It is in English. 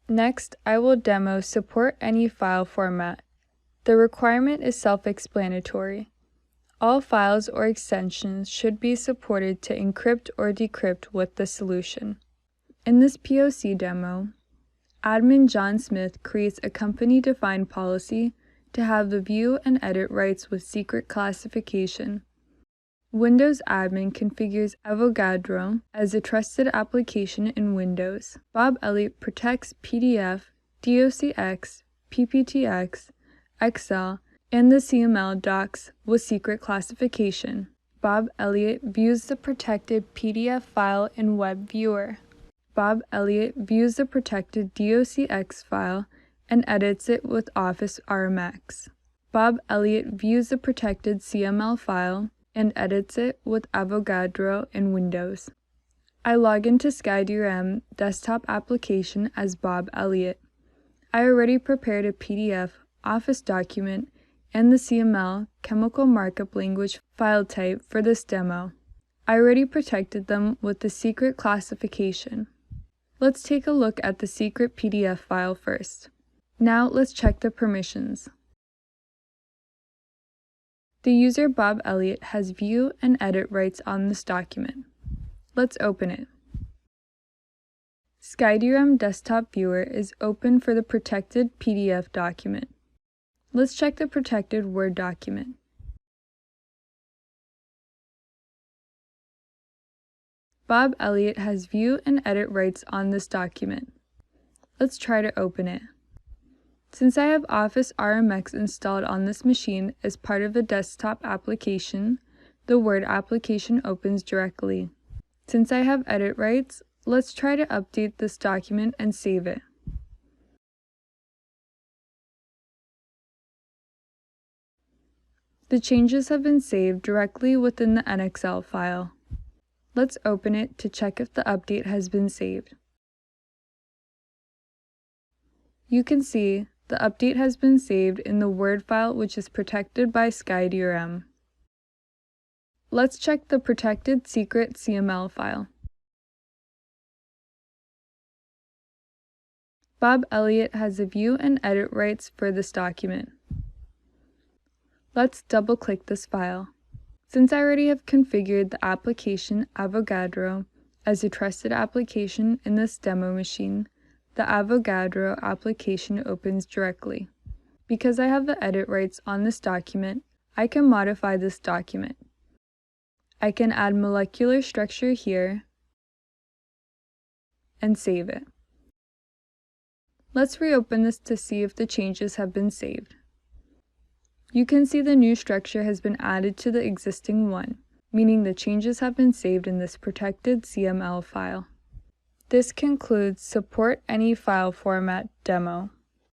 Next, I will demo support any file format. The requirement is self-explanatory. All files or extensions should be supported to encrypt or decrypt with the solution. In this POC demo, admin John Smith creates a company-defined policy to have the view and edit rights with secret classification. Windows admin configures Avogrado as a trusted application in Windows. Bob Elliott protects PDF, DOCX, PPTX, Excel, and the CML docs with secret classification. Bob Elliott views the protected PDF file in Web Viewer. Bob Elliott views the protected DOCX file and edits it with OfficeRMX. Bob Elliott views the protected CML file and edits it with Avogrado in Windows. I log into SkyDRM desktop application as Bob Elliott. I already prepared a PDF, Office document, and the CML chemical markup language file type for this demo. I already protected them with the secret classification. Let's take a look at the secret PDF file first. Now let's check the permissions. The user Bob Elliott has view and edit rights on this document. Let's open it. SkyDRM Desktop Viewer is open for the protected PDF document. Let's check the protected Word document. Bob Elliott has view and edit rights on this document. Let's try to open it. Since I have OfficeRMX installed on this machine as part of a desktop application, the Word application opens directly. Since I have edit rights, let's try to update this document and save it. The changes have been saved directly within the NXL file. Let's open it to check if the update has been saved. You can see the update has been saved in the Word file, which is protected by SkyDRM. Let's check the protected secret CML file. Bob Elliott has the view and edit rights for this document. Let's double-click this file. Since I already have configured the application Avogrado as a trusted application in this demo machine, the Avogrado application opens directly. Because I have the edit rights on this document, I can modify this document. I can add molecular structure here and save it. Let's reopen this to see if the changes have been saved. You can see the new structure has been added to the existing one, meaning the changes have been saved in this protected CML file. This concludes Support Any File Format demo.